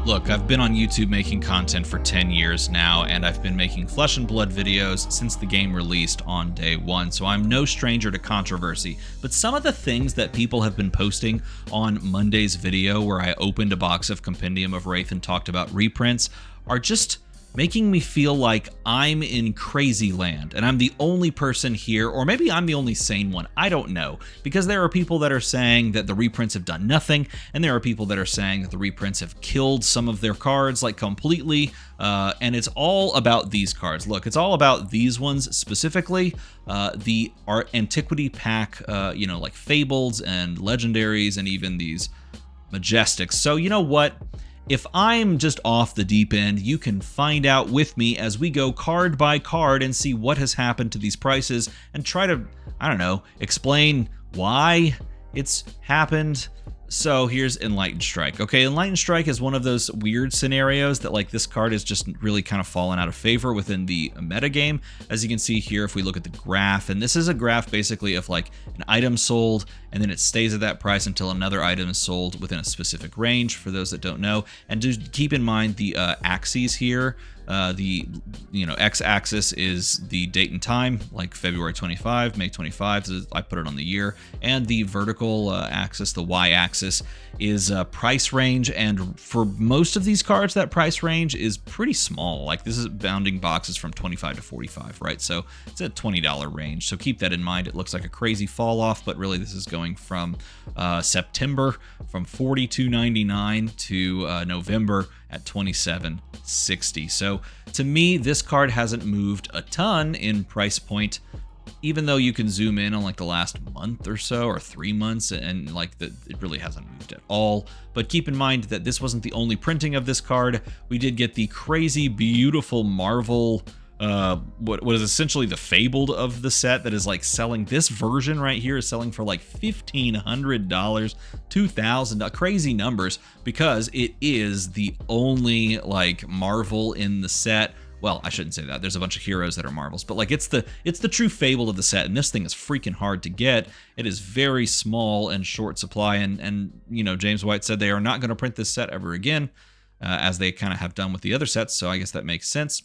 Look, I've been on YouTube making content for 10 years now, and I've been making flesh and blood videos since the game released on day one, so I'm no stranger to controversy. But some of the things that people have been posting on Monday's video, where I opened a box of Compendium of Wraith and talked about reprints, are just making me feel like I'm in crazy land and I'm the only person here, or maybe I'm the only sane one. I don't know, because there are people that are saying that the reprints have done nothing, and there are people that are saying that the reprints have killed some of their cards like completely, and it's all about these cards. Look, it's all about these ones specifically, the Antiquity pack, like Fabled and Legendaries and even these Majestics. So you know what? If I'm just off the deep end, you can find out with me as we go card by card and see what has happened to these prices and try to, explain why it's happened. So here's Enlightened Strike. Okay, Enlightened Strike is one of those weird scenarios that like this card is just really kind of fallen out of favor within the metagame. As you can see here, if we look at the graph, and this is a graph basically of like an item sold, and then it stays at that price until another item is sold within a specific range, for those that don't know. And just keep in mind the axes here. The x-axis is the date and time, like February 25, May 25, I put it on the year, and the vertical axis, the y-axis, is price range, and for most of these cards, that price range is pretty small. Like this is bounding boxes from 25 to 45, right? So it's a $20 range, so keep that in mind. It looks like a crazy fall off, but really this is going from September from $42.99 to November at $27.60. So to me, this card hasn't moved a ton in price point, even though you can zoom in on like the last month or so, or 3 months, and like it really hasn't moved at all. But keep in mind that this wasn't the only printing of this card. We did get the crazy beautiful Marvel, what is essentially the Fabled of the set, that is like selling. This version right here is selling for like $1,500, $2,000, crazy numbers, because it is the only like Marvel in the set. Well, I shouldn't say that. There's a bunch of heroes that are Marvels, but like it's the true Fabled of the set, and this thing is freaking hard to get. It is very small and short supply, and James White said they are not going to print this set ever again, as they kind of have done with the other sets. So I guess that makes sense.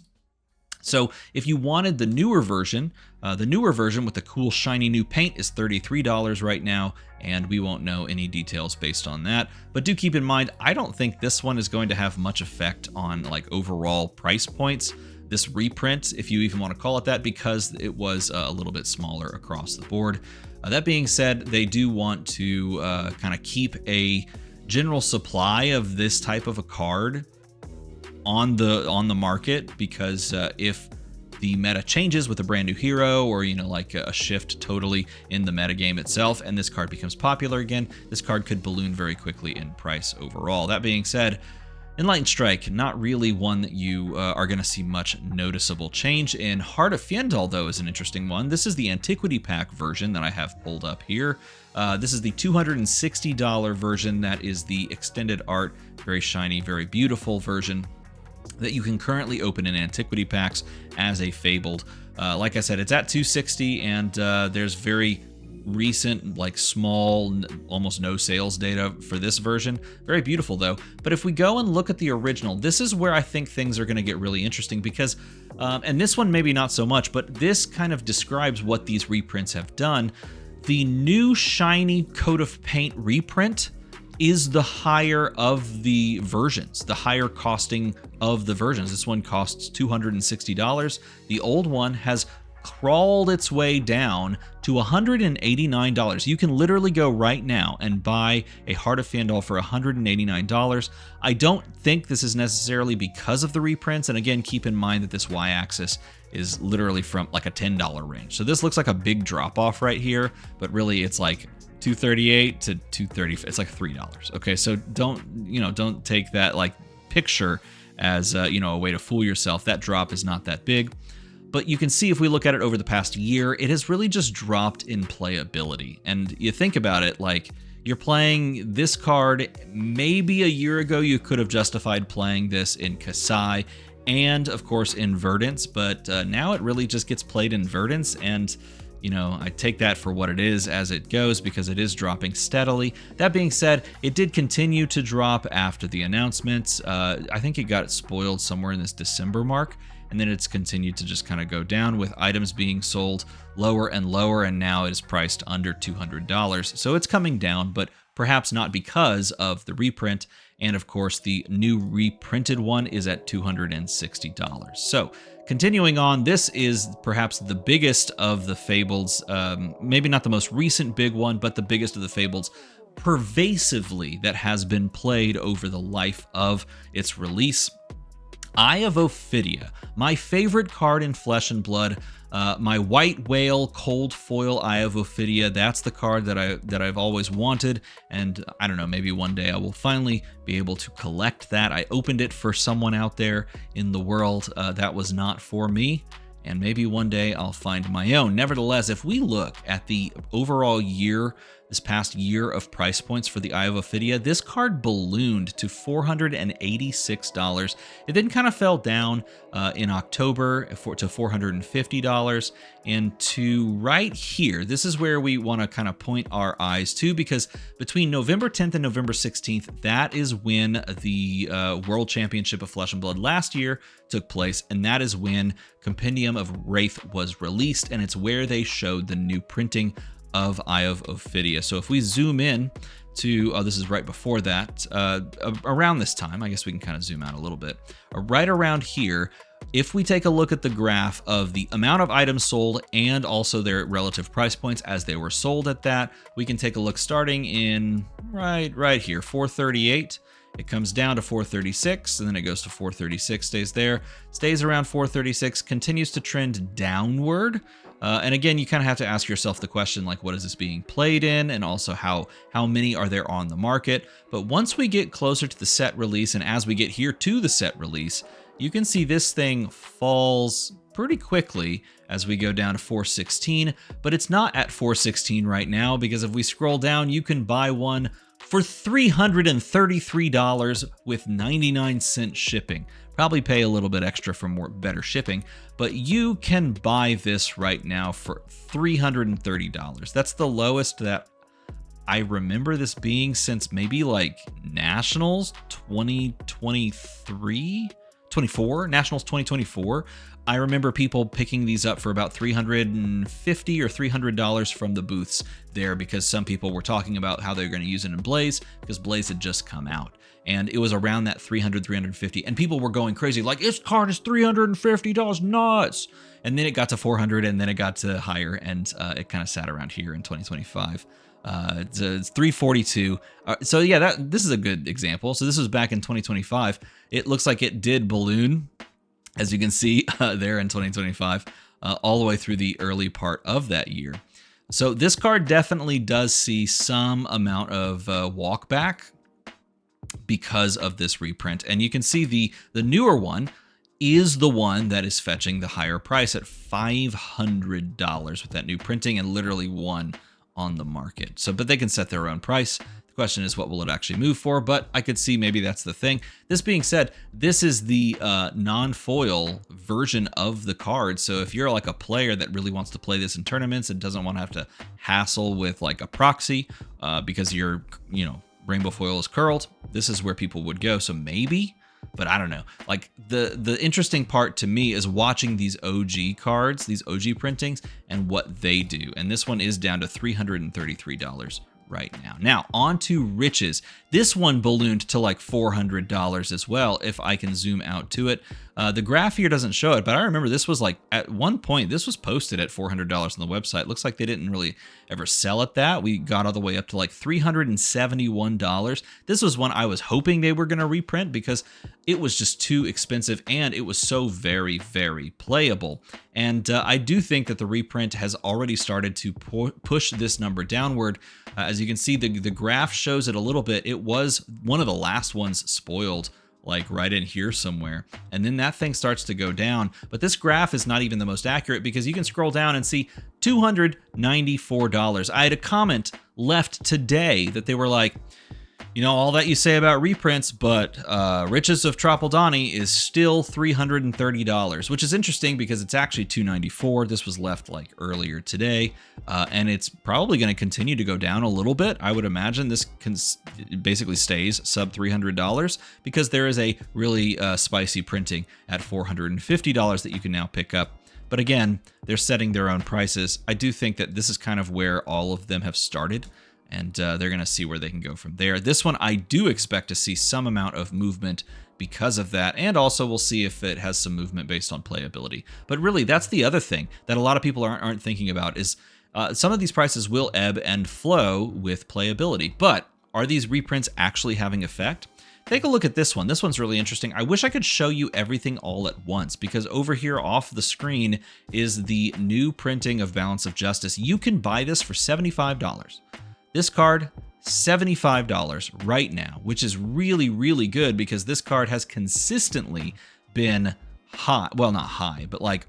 So if you wanted the newer version with the cool shiny new paint is $33 right now, and we won't know any details based on that. But do keep in mind, I don't think this one is going to have much effect on like overall price points, this reprint, if you even want to call it that, because it was a little bit smaller across the board. That being said, they do want to kind of keep a general supply of this type of a card on the market, because if the meta changes with a brand new hero, or like a shift totally in the metagame itself, and this card becomes popular again, this card could balloon very quickly in price overall. That being said, Enlightened Strike, not really one that you are going to see much noticeable change in. Heart of Fyendal, though, is an interesting one. This is the Antiquity Pack version that I have pulled up here. This is the $260 version. That is the extended art, very shiny, very beautiful version that you can currently open in Antiquity packs as a Fabled. Like I said, it's at $260, and there's very recent, like small, almost no sales data for this version. Very beautiful though. But if we go and look at the original, this is where I think things are going to get really interesting, because, and this one maybe not so much, but this kind of describes what these reprints have done. The new shiny coat of paint reprint is the higher of the versions, the higher costing of the versions. This one costs $260. The old one has crawled its way down to $189. You can literally go right now and buy a Heart of Fyendal for $189. I don't think this is necessarily because of the reprints, and again, keep in mind that this y-axis is literally from like a $10 range. So this looks like a big drop off right here, but really it's like $238 to $230. It's like $3. Okay, so don't take that like picture as a way to fool yourself. That drop is not that big. But you can see, if we look at it over the past year, it has really just dropped in playability. And you think about it, like you're playing this card, maybe a year ago you could have justified playing this in Kasai and of course in Verdance, but now it really just gets played in Verdance, and you know, I take that for what it is as it goes because it is dropping steadily. That being said, it did continue to drop after the announcements. I think it got spoiled somewhere in this December mark, and then it's continued to just kind of go down with items being sold lower and lower, and now it is priced under $200. So it's coming down, but perhaps not because of the reprint. And of course, the new reprinted one is at $260. So continuing on, this is perhaps the biggest of the fables, maybe not the most recent big one, but the biggest of the fables pervasively that has been played over the life of its release. Eye of Ophidia, my favorite card in Flesh and Blood, my white whale cold foil Eye of Ophidia. That's the card that I've always wanted, and I don't know, maybe one day I will finally be able to collect that. I opened it for someone out there in the world. That was not for me, and maybe one day I'll find my own. Nevertheless, if we look at the overall year, this past year of price points for the Eye of Ophidia, this card ballooned to $486. It then kind of fell down in October to $450, and to right here, this is where we want to kind of point our eyes to, because between November 10th and November 16th, that is when the World Championship of Flesh and Blood last year took place, and that is when Compendium of Wraith was released, and it's where they showed the new printing of Eye of Ophidia. So if we zoom in to, this is right before that, around this time, I guess we can kind of zoom out a little bit. Right around here, if we take a look at the graph of the amount of items sold and also their relative price points as they were sold at that, we can take a look starting in right here, 438. It comes down to 436, and then it goes to 436, stays there, stays around 436, continues to trend downward. And again, you kind of have to ask yourself the question, like, what is this being played in? And also how many are there on the market? But once we get closer to the set release, and as we get here to the set release, you can see this thing falls pretty quickly as we go down to 416, but it's not at 416 right now, because if we scroll down, you can buy one for $333 with 99-cent shipping. Probably pay a little bit extra for better shipping, but you can buy this right now for $330. That's the lowest that I remember this being since maybe like Nationals 2024, Nationals 2024. I remember people picking these up for about $350 or $300 from the booths there, because some people were talking about how they were going to use it in Blaze, because Blaze had just come out. And it was around that $300, $350, and people were going crazy, like, this card is $350, nuts! And then it got to $400, and then it got to higher, and it kind of sat around here in 2025. It's $342. So yeah, this is a good example. So this was back in 2025. It looks like it did balloon, as you can see there in 2025, all the way through the early part of that year. So this card definitely does see some amount of walk back because of this reprint. And you can see the newer one is the one that is fetching the higher price at $500 with that new printing, and literally one on the market. So, but they can set their own price. The question is, what will it actually move for? But I could see maybe that's the thing. This being said, this is the non-foil version of the card. So if you're like a player that really wants to play this in tournaments and doesn't want to have to hassle with like a proxy because your, rainbow foil is curled, this is where people would go. So maybe, but I don't know. Like the interesting part to me is watching these OG cards, these OG printings, and what they do. And this one is down to $333 right now. Now on to Riches. This one ballooned to like $400 as well, if I can zoom out to it. The graph here doesn't show it, but I remember this was like, at one point, this was posted at $400 on the website. Looks like they didn't really ever sell at that. We got all the way up to like $371. This was one I was hoping they were going to reprint because it was just too expensive, and it was so very, very playable. And I do think that the reprint has already started to push this number downward. As you can see, the graph shows it a little bit. It was one of the last ones spoiled, like right in here somewhere. And then that thing starts to go down. But this graph is not even the most accurate, because you can scroll down and see $294. I had a comment left today that they were like, You know, all that you say about reprints, but Riches of Tropal-Dhani is still $330, which is interesting because it's actually $294. This was left like earlier today, and it's probably going to continue to go down a little bit. I would imagine this basically stays sub $300 because there is a really spicy printing at $450 that you can now pick up. But again, they're setting their own prices. I do think that this is kind of where all of them have started, and they're going to see where they can go from there. This one, I do expect to see some amount of movement because of that, and also we'll see if it has some movement based on playability. But really, that's the other thing that a lot of people aren't thinking about is some of these prices will ebb and flow with playability. But are these reprints actually having effect? Take a look at this one. This one's really interesting. I wish I could show you everything all at once because over here off the screen is the new printing of Balance of Justice. You can buy this for $75. This card, $75 right now, which is really, really good because this card has consistently been high. Well, not high, but like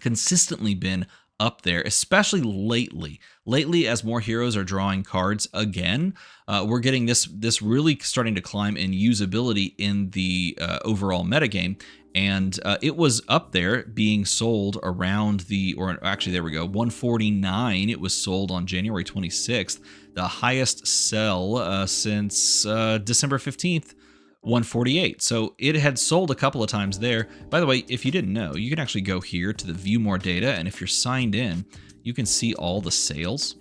consistently been up there, especially lately. Lately, as more heroes are drawing cards again, we're getting this really starting to climb in usability in the overall metagame. And it was up there being sold around the, or actually, there we go, 149. It was sold on January 26th, the highest sell since December 15th, 148. So it had sold a couple of times there. By the way, if you didn't know, you can actually go here to the view more data. And if you're signed in, you can see all the sales.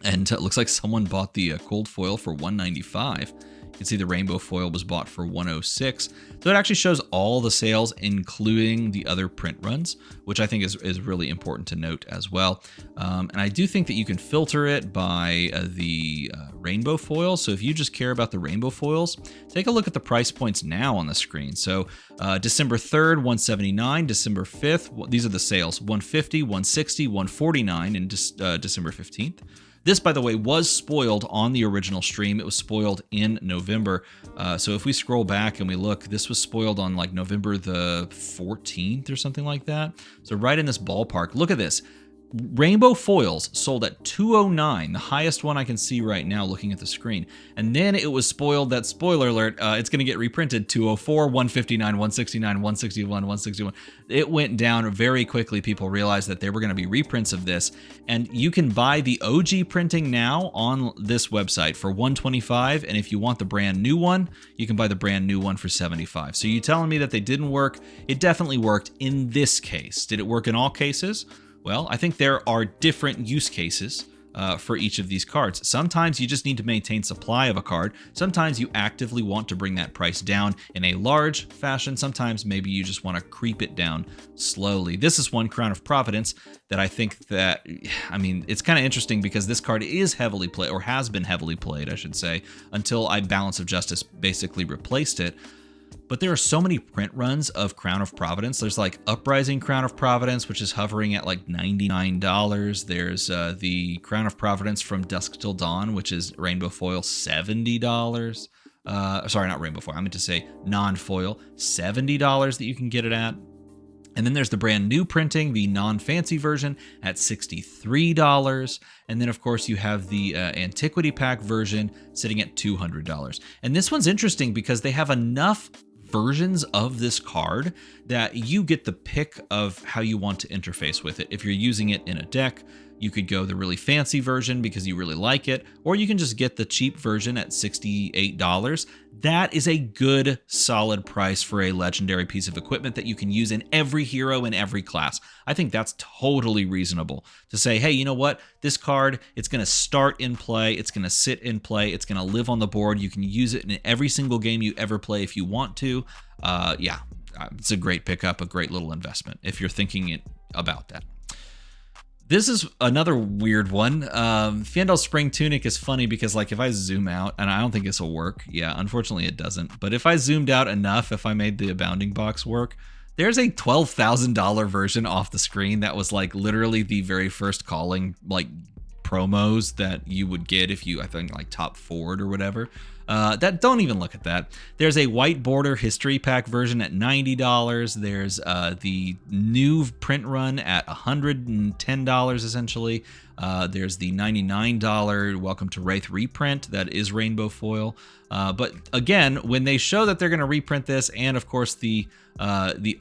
And it looks like someone bought the cold foil for 195. You can see the rainbow foil was bought for 106. So it actually shows all the sales, including the other print runs, which I think is really important to note as well. And I do think that you can filter it by the rainbow foil. So if you just care about the rainbow foils, take a look at the price points now on the screen. So December 3rd, 179, December 5th, these are the sales, 150, 160, 149 in December 15th. This, by the way, was spoiled on the original stream. It was spoiled in November. So if we scroll back and we look, this was spoiled on like November the 14th or something like that. So right in this ballpark. Look at this. Rainbow foils sold at 209, the highest one I can see right now looking at the screen. And then it was spoiled, that spoiler alert, it's going to get reprinted, 204, 159, 169, 161, 161. It went down very quickly. People realized that there were going to be reprints of this. And you can buy the OG printing now on this website for 125. And if you want the brand new one, you can buy the brand new one for 75. So you telling me that they didn't work? It definitely worked in this case. Did it work in all cases? Well, I think there are different use cases for each of these cards. Sometimes you just need to maintain supply of a card. Sometimes you actively want to bring that price down in a large fashion. Sometimes maybe you just want to creep it down slowly. This is one, Crown of Providence, that I think that, I mean, it's kind of interesting because this card is heavily played, or has been heavily played, I should say, until Balance of Justice basically replaced it. But there are so many print runs of Crown of Providence. There's like Uprising Crown of Providence, which is hovering at like $99. There's the Crown of Providence from Dusk Till Dawn, which is rainbow foil, $70. Sorry, not rainbow foil. I meant to say non-foil, $70 that you can get it at. And then there's the brand new printing, the non-fancy version at $63. And then, of course, you have the Antiquity Pack version sitting at $200. And this one's interesting because they have enough versions of this card that you get the pick of how you want to interface with it. If you're using it in a deck, you could go the really fancy version because you really like it, or you can just get the cheap version at $68. That is a good, solid price for a legendary piece of equipment that you can use in every hero in every class. I think that's totally reasonable to say, hey, you know what? This card, it's going to start in play. It's going to sit in play. It's going to live on the board. You can use it in every single game you ever play if you want to. Yeah, it's a great pickup, a great little investment if you're thinking about that. This is another weird one. Fyendal Spring Tunic is funny because, like, if I zoom out, and I don't think this will work. Yeah, unfortunately it doesn't. But if I zoomed out enough, if I made the abounding box work, there's a $12,000 version off the screen that was, like, literally the very first calling, like, promos that you would get if you, I think, like, top forward or whatever. That don't even look at that. There's a white border history pack version at $90. There's the new print run at $110 essentially. There's the $99 Welcome to Wraith reprint that is rainbow foil. But again, when they show that they're going to reprint this, and of course the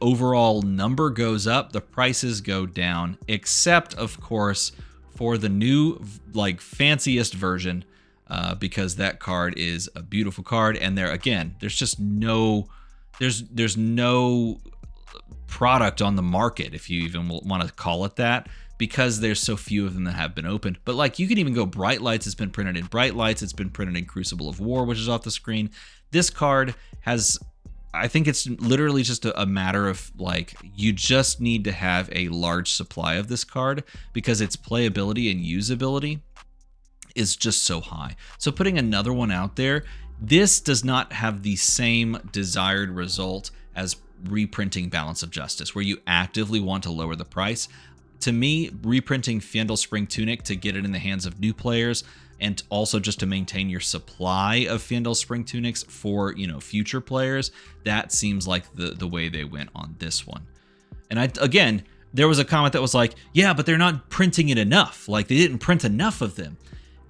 overall number goes up, the prices go down, except of course for the new like fanciest version, because that card is a beautiful card, and there's just no product on the market, if you even want to call it that, because there's so few of them that have been opened. But like, you can even go Bright Lights. It's been printed in Bright Lights. It's been printed in Crucible of War, which is off the screen. This card has, I think it's literally just a matter of like, you just need to have a large supply of this card because its playability and usability is just so high. So putting another one out there, this does not have the same desired result as reprinting Balance of Justice, where you actively want to lower the price. To me, reprinting Fyendal Spring Tunic to get it in the hands of new players, and also just to maintain your supply of Fyendal Spring Tunics for, you know, future players, that seems like the way they went on this one. And again, there was a comment that was like, yeah, but they're not printing it enough. Like, they didn't print enough of them.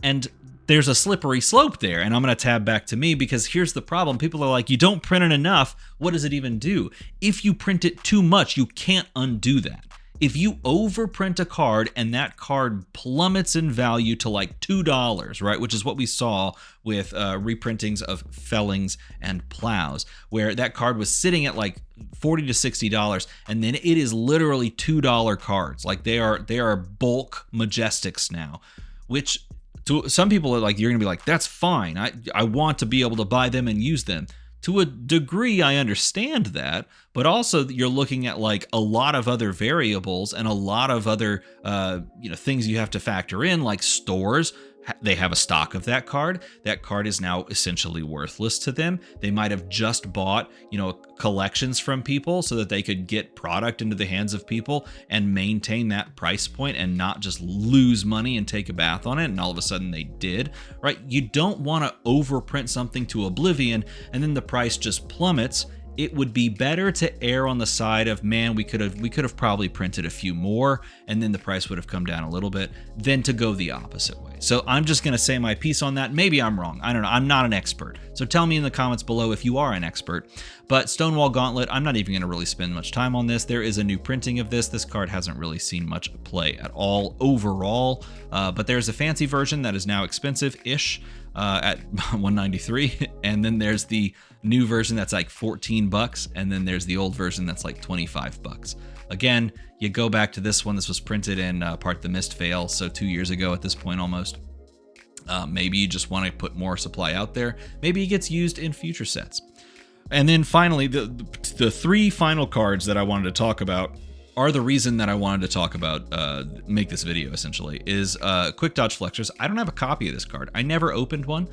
And there's a slippery slope there, and I'm going to tab back to me, because here's the problem. People are like, you don't print it enough. What does it even do? If you print it too much, you can't undo that. If you overprint a card and that card plummets in value to like $2, right, which is what we saw with reprintings of Fellings and Plows, where that card was sitting at like $40 to $60, and then it is literally $2 cards. Like, they are bulk Majestics now, which to some people are like, you're gonna be like, that's fine. I want to be able to buy them and use them. To a degree, I understand that, but also you're looking at like a lot of other variables and a lot of other things you have to factor in, like stores. They have a stock of that card. That card is now essentially worthless to them. They might have just bought, collections from people so that they could get product into the hands of people and maintain that price point and not just lose money and take a bath on it. And all of a sudden they did, right? You don't want to overprint something to oblivion and then the price just plummets. It would be better to err on the side of, man, we could have probably printed a few more and then the price would have come down a little bit, than to go the opposite way. So I'm just going to say my piece on that. Maybe I'm wrong. I don't know. I'm not an expert. So tell me in the comments below if you are an expert. But Stonewall Gauntlet, I'm not even going to really spend much time on this. There is a new printing of this. This card hasn't really seen much play at all overall, but there's a fancy version that is now expensive-ish at $193, and then there's the new version that's like $14, and then there's the old version that's like $25. Again, you go back to this one. This was printed in part the Mist Veil, so 2 years ago at this point almost. Maybe you just want to put more supply out there. Maybe it gets used in future sets. And then finally, the three final cards that I wanted to talk about are the reason that I wanted to talk about, make this video essentially, is Quickdodge Flexors. I don't have a copy of this card. I never opened one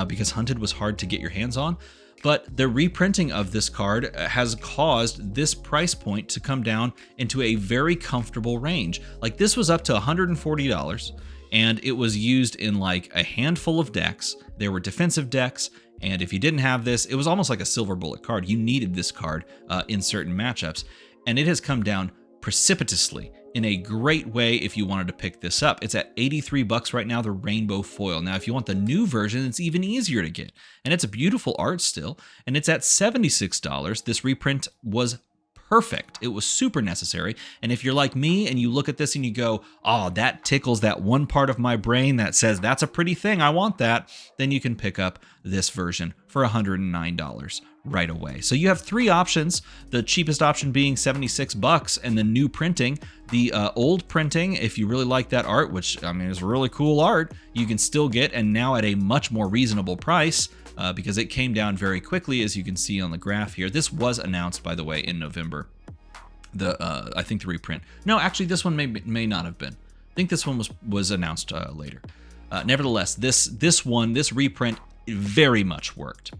because Hunted was hard to get your hands on. But the reprinting of this card has caused this price point to come down into a very comfortable range. Like, this was up to $140, and it was used in like a handful of decks. There were defensive decks, and if you didn't have this, it was almost like a silver bullet card. You needed this card in certain matchups, and it has come down precipitously in a great way if you wanted to pick this up. It's at $83 right now, the rainbow foil. Now, if you want the new version, it's even easier to get, and it's a beautiful art still, and it's at $76. This reprint was perfect. It was super necessary. And if you're like me and you look at this and you go, oh, that tickles that one part of my brain that says that's a pretty thing, I want that, then you can pick up this version for $109 right away. So you have three options, the cheapest option being $76, and the new printing. The old printing, if you really like that art, which I mean is really cool art, you can still get, and now at a much more reasonable price, because it came down very quickly, as you can see on the graph here. This was announced, by the way, in November. I think the reprint. No, actually, this one may not have been. I think this one was announced later. Nevertheless, this reprint very much worked.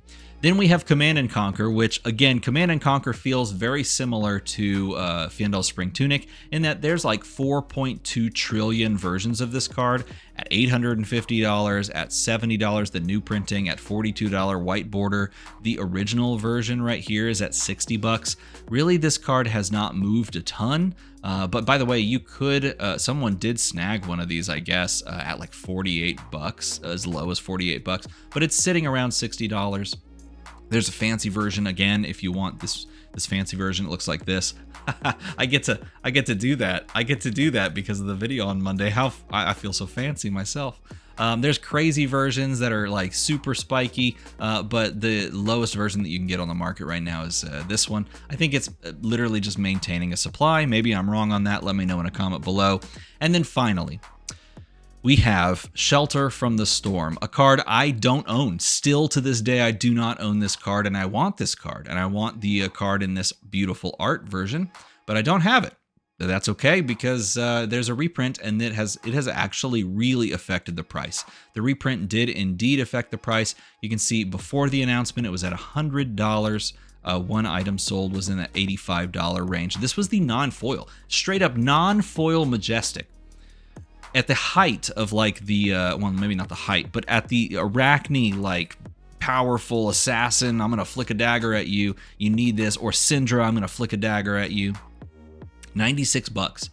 Then we have Command and Conquer, which again, Command and Conquer feels very similar to Fyendal Spring Tunic in that there's like 4.2 trillion versions of this card at $850, at $70, the new printing at $42 white border. The original version right here is at 60 bucks. Really, this card has not moved a ton. But by the way, you could, someone did snag one of these, I guess, at like 48 bucks, as low as 48 bucks, but it's sitting around $60. There's a fancy version again. If you want this fancy version, it looks like this. I get to do that. I get to do that because of the video on Monday. How I feel so fancy myself. There's crazy versions that are like super spiky, but the lowest version that you can get on the market right now is this one. I think it's literally just maintaining a supply. Maybe I'm wrong on that. Let me know in a comment below. And then finally, we have Shelter from the Storm, a card I don't own. Still to this day, I do not own this card, and I want this card, and I want the card in this beautiful art version, but I don't have it. But that's okay because there's a reprint, and it has actually really affected the price. The reprint did indeed affect the price. You can see before the announcement, it was at $100. One item sold was in that $85 range. This was the non-foil, straight up non-foil Majestic. At the height of like the, well, maybe not the height, but at the Arachne, like powerful assassin, I'm going to flick a dagger at you. You need this. Or Syndra, I'm going to flick a dagger at you. 96 bucks.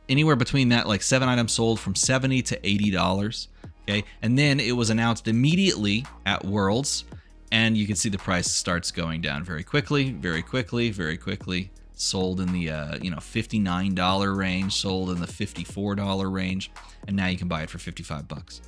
Anywhere between that, like 7 items sold from $70 to $80. Okay. And then it was announced immediately at Worlds. And you can see the price starts going down very quickly, very quickly, very quickly. Sold in the $59 range, sold in the $54 range, and now you can buy it for 55 bucks.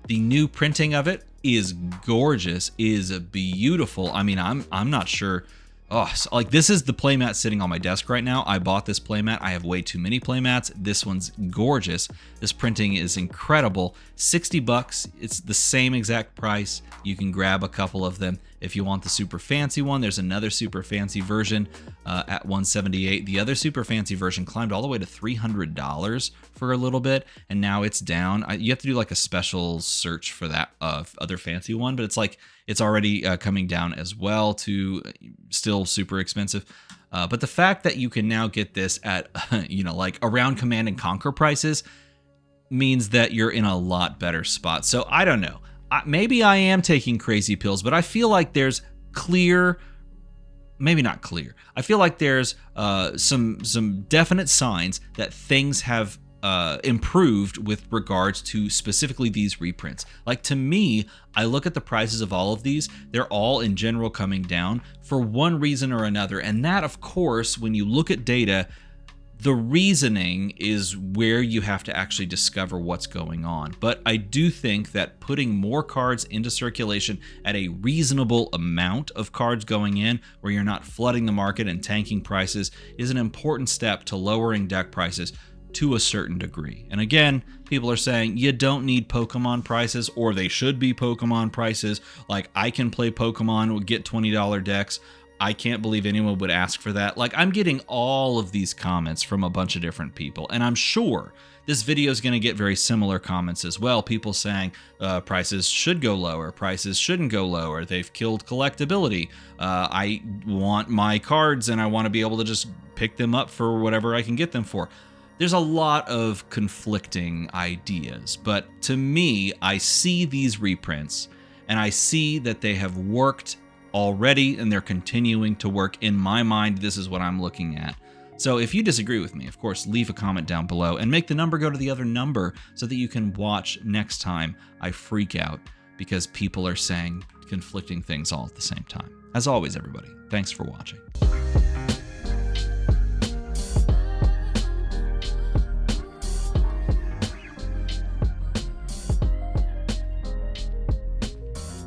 The new printing of it is gorgeous, is beautiful. I mean, I'm not sure. Oh, so like this is the playmat sitting on my desk right now. I bought this playmat. I have way too many playmats. This one's gorgeous. This printing is incredible. 60 bucks. It's the same exact price. You can grab a couple of them. If you want the super fancy one, there's another super fancy version at $178. The other super fancy version climbed all the way to $300 for a little bit, and now it's down. You have to do like a special search for that other fancy one, but it's like it's already coming down as well to still super expensive. But the fact that you can now get this at like around Command and Conquer prices means that you're in a lot better spot. So I don't know. Maybe I am taking crazy pills, but I feel like there's clear, maybe not clear. I feel like there's some definite signs that things have improved with regards to specifically these reprints. Like to me, I look at the prices of all of these, they're all in general coming down for one reason or another. And that, of course, when you look at data, the reasoning is where you have to actually discover what's going on. But I do think that putting more cards into circulation at a reasonable amount of cards going in, where you're not flooding the market and tanking prices, is an important step to lowering deck prices to a certain degree. And again, people are saying you don't need Pokemon prices, or they should be Pokemon prices. Like I can play Pokemon, would get $20 decks. I can't believe anyone would ask for that. Like I'm getting all of these comments from a bunch of different people, and I'm sure this video is going to get very similar comments as well. People saying prices should go lower, prices shouldn't go lower. They've killed collectability. I want my cards and I want to be able to just pick them up for whatever I can get them for. There's a lot of conflicting ideas, but to me, I see these reprints and I see that they have worked already and they're continuing to work. In my mind, this is what I'm looking at. So if you disagree with me, of course, leave a comment down below and make the number go to the other number so that you can watch next time I freak out because people are saying conflicting things all at the same time. As always, everybody, thanks for watching.